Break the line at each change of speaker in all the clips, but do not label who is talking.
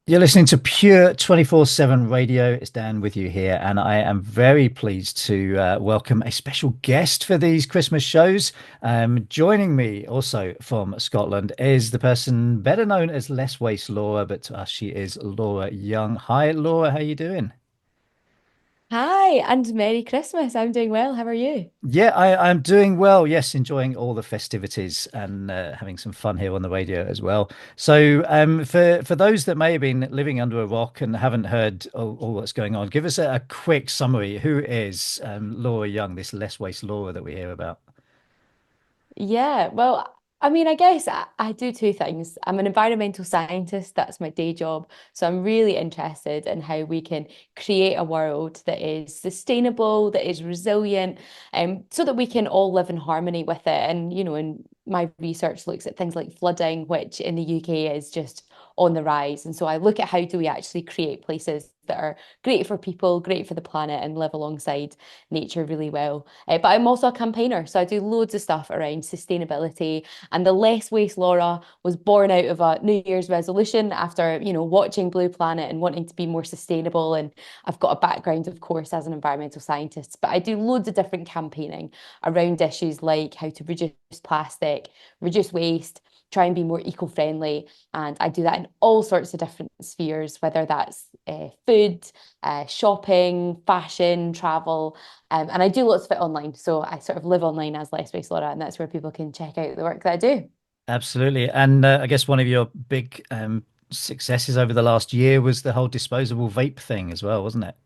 You're listening to Pure 24/7 Radio. It's Dan with you here, and I am very pleased to welcome a special guest for these Christmas shows. Joining me also from Scotland is the person better known as Less Waste Laura, but to us she is Laura Young. Hi, Laura, how you doing?
Hi, and Merry Christmas. I'm doing well. How are you?
Yeah, I'm doing well. Yes, enjoying all the festivities and having some fun here on the radio as well. So, for those that may have been living under a rock and haven't heard all what's going on, give us a quick summary. Who is Laura Young, this less waste Laura that we hear about?
Yeah, well, I mean, I guess I do two things. I'm an environmental scientist, that's my day job. So I'm really interested in how we can create a world that is sustainable, that is resilient, so that we can all live in harmony with it. And my research looks at things like flooding, which in the UK is just on the rise. And so I look at how do we actually create places that are great for people, great for the planet, and live alongside nature really well. But I'm also a campaigner, so I do loads of stuff around sustainability. And the Less Waste Laura was born out of a New Year's resolution after, watching Blue Planet and wanting to be more sustainable. And I've got a background, of course, as an environmental scientist, but I do loads of different campaigning around issues like how to reduce plastic, reduce waste, try and be more eco-friendly. And I do that in all sorts of different spheres, whether that's food, shopping, fashion, travel. And I do lots of it online. So I sort of live online as Less Waste Laura, and that's where people can check out the work that I do.
Absolutely. And I guess one of your big successes over the last year was the whole disposable vape thing as well, wasn't it?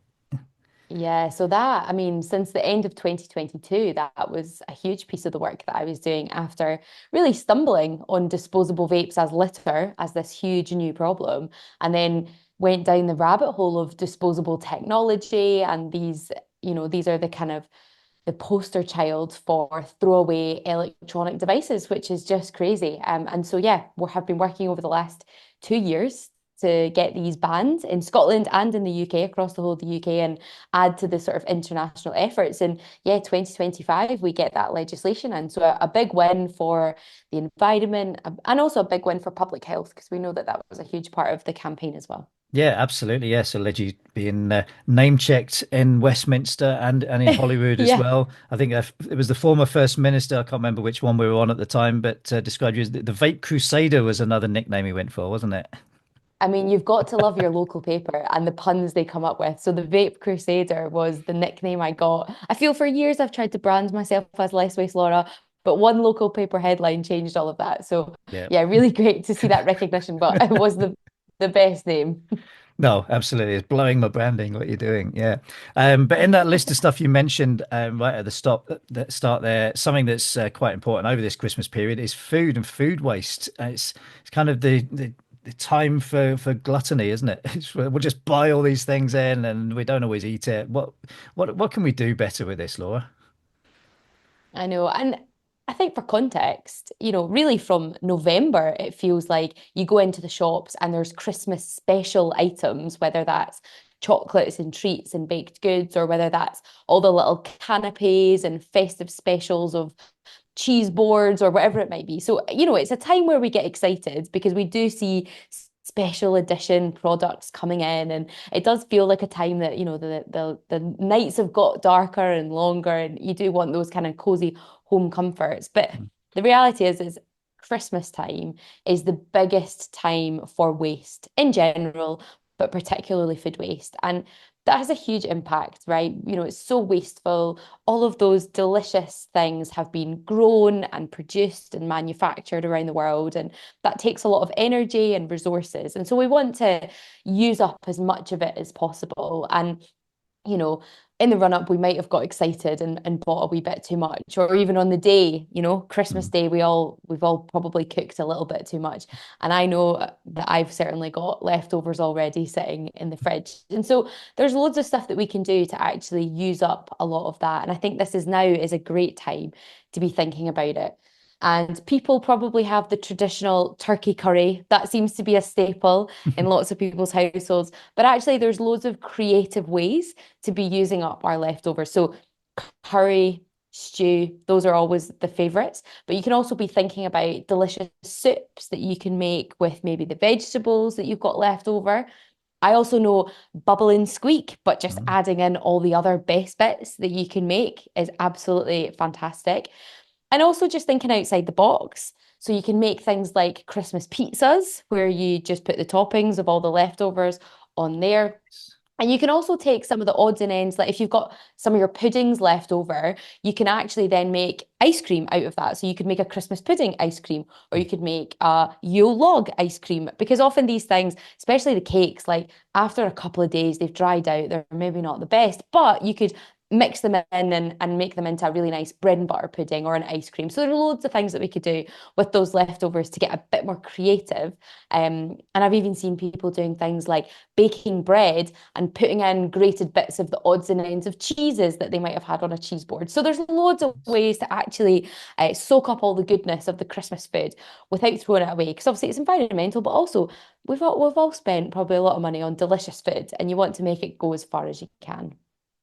Yeah, so that, I mean, since the end of 2022, that was a huge piece of the work that I was doing after really stumbling on disposable vapes as litter as this huge new problem, and then went down the rabbit hole of disposable technology. And these are the kind of the poster child for throwaway electronic devices, which is just crazy. And so, yeah, we have been working over the last 2 years to get these banned in Scotland and in the UK, across the whole of the UK, and add to the sort of international efforts. And yeah, 2025, we get that legislation. And so a big win for the environment and also a big win for public health, because we know that that was a huge part of the campaign as well.
Yeah, absolutely. Yes, allegedly being name checked in Westminster and in Hollywood as
Yeah.
well. I think it was the former First Minister. I can't remember which one we were on at the time, but described you as the Vape Crusader was another nickname he went for, wasn't it?
I mean, you've got to love your local paper and the puns they come up with. So the Vape Crusader was the nickname I got. I feel for years I've tried to brand myself as Less Waste Laura, but one local paper headline changed all of that. So
Yeah.
yeah, really great to see that recognition, but it was the best name.
No, absolutely. It's blowing my branding what you're doing. Yeah. But in that list of stuff you mentioned right at the start there, something that's quite important over this Christmas period is food and food waste. It's kind of the time for gluttony, isn't it? We'll just buy all these things in and we don't always eat it. What can we do better with this, Laura?
I know. And I think for context, really from November, it feels like you go into the shops and there's Christmas special items, whether that's chocolates and treats and baked goods, or whether that's all the little canapes and festive specials of cheese boards or whatever it might be. So, it's a time where we get excited because we do see special edition products coming in, and it does feel like a time that the nights have got darker and longer, and you do want those kind of cozy home comforts. But the reality is Christmas time is the biggest time for waste in general, but particularly food waste. And that has a huge impact, right? It's so wasteful. All of those delicious things have been grown and produced and manufactured around the world, and that takes a lot of energy and resources. And so we want to use up as much of it as possible. And you know, in the run up, we might have got excited and bought a wee bit too much, or even on the day, Christmas
Mm.
Day, we've all probably cooked a little bit too much. And I know that I've certainly got leftovers already sitting in the fridge. And so there's loads of stuff that we can do to actually use up a lot of that. And I think this is a great time to be thinking about it. And people probably have the traditional turkey curry. That seems to be a staple in lots of people's households. But actually, there's loads of creative ways to be using up our leftovers. So, curry, stew. Those are always the favorites. But you can also be thinking about delicious soups that you can make with maybe the vegetables that you've got left over. I also know bubble and squeak, but just
Mm.
adding in all the other best bits that you can make is absolutely fantastic. And also just thinking outside the box. So you can make things like Christmas pizzas, where you just put the toppings of all the leftovers on there. And you can also take some of the odds and ends, like if you've got some of your puddings left over, you can actually then make ice cream out of that. So you could make a Christmas pudding ice cream, or you could make a Yule log ice cream. Because often these things, especially the cakes, like after a couple of days, they've dried out. They're maybe not the best, but you could mix them in and make them into a really nice bread and butter pudding or an ice cream. So there are loads of things that we could do with those leftovers to get a bit more creative. And I've even seen people doing things like baking bread and putting in grated bits of the odds and ends of cheeses that they might have had on a cheese board. So there's loads of ways to actually soak up all the goodness of the Christmas food without throwing it away. Because obviously it's environmental, but also we've all spent probably a lot of money on delicious food, and you want to make it go as far as you can.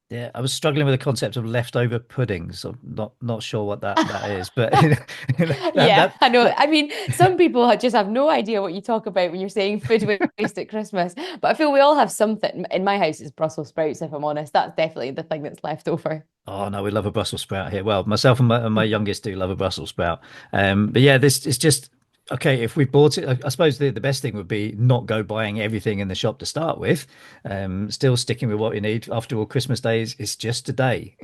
Yeah, I was struggling with the concept of leftover puddings. I'm not sure what that is, but that
Yeah,
that
I know.
that
I mean, some people just have no idea what you talk about when you're saying food waste at Christmas. But I feel we all have something. In my house, it's Brussels sprouts, if I'm honest. That's definitely the thing that's left over.
Oh no, we love a Brussels sprout here. Well, myself and my youngest do love a Brussels sprout. But yeah, this is just okay. If we bought it, I suppose the best thing would be not go buying everything in the shop to start with. Still sticking with what you need. After all, Christmas Day is just a day.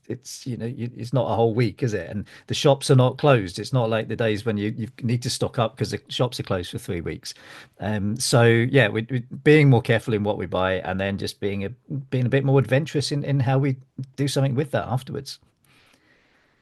It's it's not a whole week, is it? And the shops are not closed. It's not like the days when you need to stock up because the shops are closed for 3 weeks. So yeah, we being more careful in what we buy, and then just being a bit more adventurous in how we do something with that afterwards.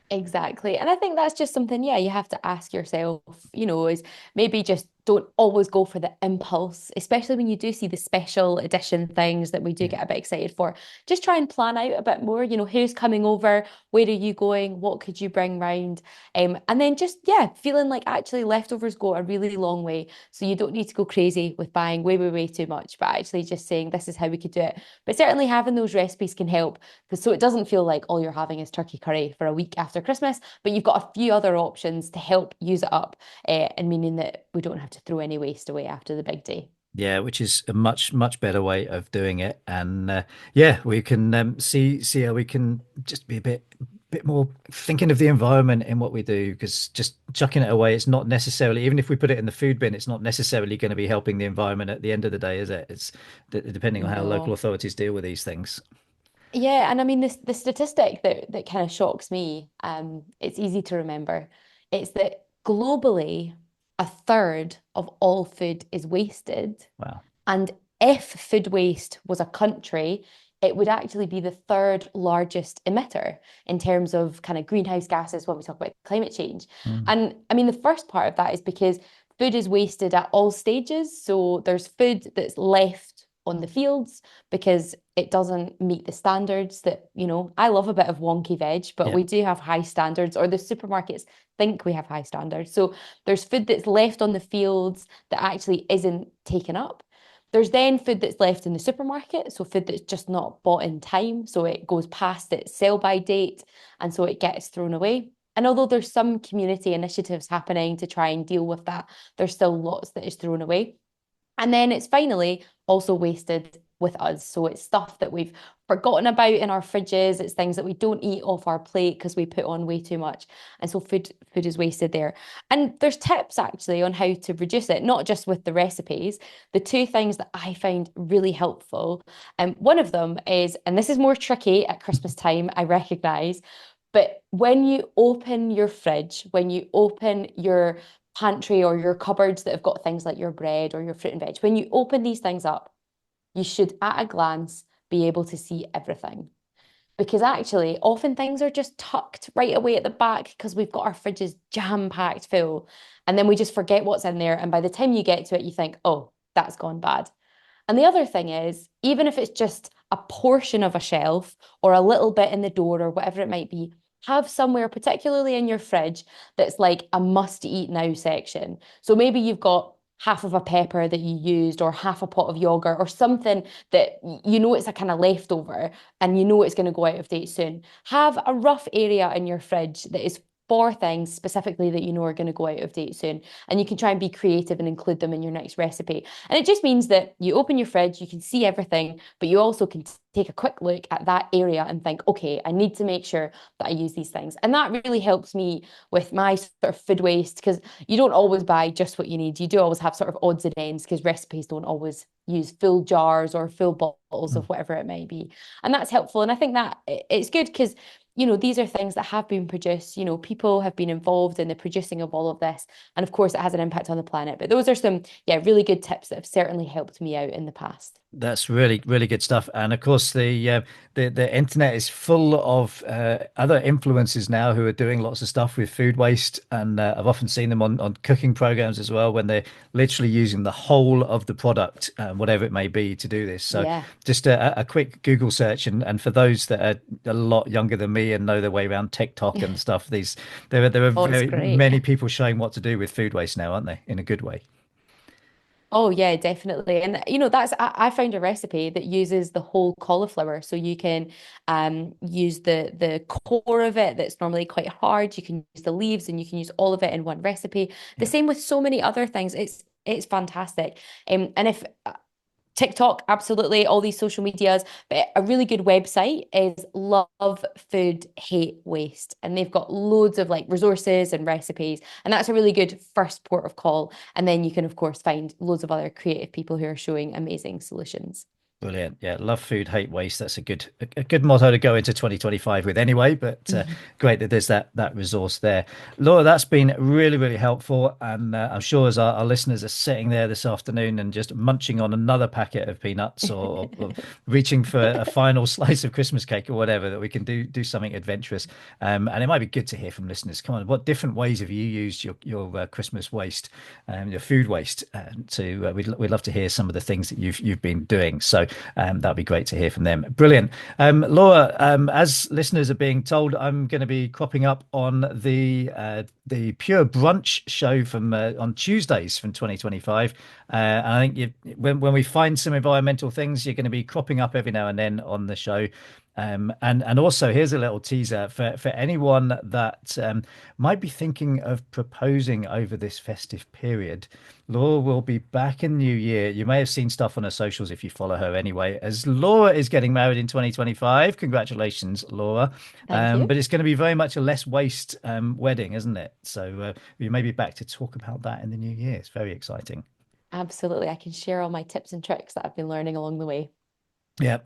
Exactly. And I think that's just something, yeah, you have to ask yourself, is maybe just don't always go for the impulse, especially when you do see the special edition things that we do
Yeah.
get a bit excited for. Just try and plan out a bit more, who's coming over, where are you going, what could you bring round? And then just, yeah, feeling like actually leftovers go a really long way. So you don't need to go crazy with buying way, way, way too much, but actually just saying this is how we could do it. But certainly having those recipes can help because so it doesn't feel like all you're having is turkey curry for a week after Christmas, but you've got a few other options to help use it up, and meaning that we don't have to throw any waste away after the big day.
Yeah, which is a much better way of doing it, and yeah, we can see how we can just be a bit more thinking of the environment in what we do, because just chucking it away, it's not necessarily, even if we put it in the food bin, it's not necessarily going to be helping the environment at the end of the day, is it? It's depending on how local
No.
authorities deal with these things.
Yeah, and I mean this the statistic that kind of shocks me, it's easy to remember. It's that globally, a third of all food is wasted.
Wow.
And if food waste was a country, it would actually be the third largest emitter in terms of kind of greenhouse gases when we talk about climate change.
Mm.
And I mean, the first part of that is because food is wasted at all stages. So there's food that's left on the fields because it doesn't meet the standards that, I love a bit of wonky veg, but
Yeah.
we do have high standards, or the supermarkets think we have high standards. So there's food that's left on the fields that actually isn't taken up. There's then food that's left in the supermarket, so food that's just not bought in time, so it goes past its sell by date, and so it gets thrown away. And although there's some community initiatives happening to try and deal with that, there's still lots that is thrown away. And then it's finally also wasted with us. So it's stuff that we've forgotten about in our fridges. It's things that we don't eat off our plate because we put on way too much. And so food is wasted there. And there's tips actually on how to reduce it, not just with the recipes. The two things that I find really helpful. One of them is, and this is more tricky at Christmas time, I recognize, but when you open your fridge, when you open your pantry or your cupboards that have got things like your bread or your fruit and veg, when you open these things up, you should at a glance be able to see everything. Because actually, often things are just tucked right away at the back because we've got our fridges jam-packed full. And then we just forget what's in there. And by the time you get to it, you think, oh, that's gone bad. And the other thing is, even if it's just a portion of a shelf or a little bit in the door or whatever it might be, have somewhere, particularly in your fridge, that's like a must eat now section. So maybe you've got half of a pepper that you used or half a pot of yogurt or something that you know it's a kind of leftover and you know it's going to go out of date soon. Have a rough area in your fridge that is for things specifically that you know are going to go out of date soon. And you can try and be creative and include them in your next recipe. And it just means that you open your fridge, you can see everything, but you also can take a quick look at that area and think, okay, I need to make sure that I use these things. And that really helps me with my sort of food waste because you don't always buy just what you need. You do always have sort of odds and ends because recipes don't always use full jars or full bottles of whatever it may be. And that's helpful. And I think that it's good because these are things that have been produced. People have been involved in the producing of all of this. And of course, it has an impact on the planet. But those are some, yeah, really good tips that have certainly helped me out in the past.
That's really, really good stuff. And of course, the internet is full of other influencers now who are doing lots of stuff with food waste. And I've often seen them on cooking programs as well, when they're literally using the whole of the product, whatever it may be, to do this. So
Yeah.
just a quick Google search, and for those that are a lot younger than me and know their way around TikTok and stuff, there are
Oh, it's
very
great.
many people showing what to do with food waste now, aren't they? In a good way.
Oh yeah, definitely. And that's I found a recipe that uses the whole cauliflower. So you can use the core of it that's normally quite hard. You can use the leaves and you can use all of it in one recipe. The
Yeah.
same with so many other things. It's fantastic. And if TikTok, absolutely, all these social medias. But a really good website is Love Food Hate Waste. And they've got loads of like resources and recipes. And that's a really good first port of call. And then you can, of course, find loads of other creative people who are showing amazing solutions.
Brilliant. Yeah, love food, hate waste. That's a good motto to go into 2025 with anyway, but great that there's that resource there. Laura, that's been really, really helpful. And I'm sure as our listeners are sitting there this afternoon and just munching on another packet of peanuts, or reaching for a final slice of Christmas cake or whatever, that we can do something adventurous. And it might be good to hear from listeners. Come on, what different ways have you used your Christmas waste, your food waste? We'd love to hear some of the things that you've been doing. So that'd be great to hear from them. Brilliant. Laura, as listeners are being told, I'm going to be cropping up on the Pure Brunch show from on Tuesdays from 2025. And I think when we find some environmental things, you're going to be cropping up every now and then on the show. And also, here's a little teaser for anyone that might be thinking of proposing over this festive period. Laura will be back in New Year. You may have seen stuff on her socials if you follow her anyway, as Laura is getting married in 2025. Congratulations, Laura.
Thank you.
But it's going to be very much a less waste wedding, isn't it? So we may be back to talk about that in the new year. It's very exciting.
Absolutely. I can share all my tips and tricks that I've been learning along the way.
Yeah,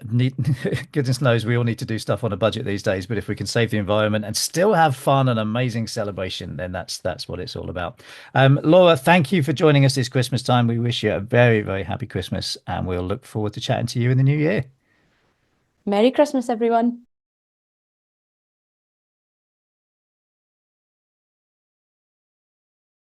goodness knows we all need to do stuff on a budget these days, but if we can save the environment and still have fun and amazing celebration, then that's what it's all about. Laura, thank you for joining us this Christmas time. We wish you a very, very happy Christmas, and we'll look forward to chatting to you in the new year.
Merry Christmas, everyone.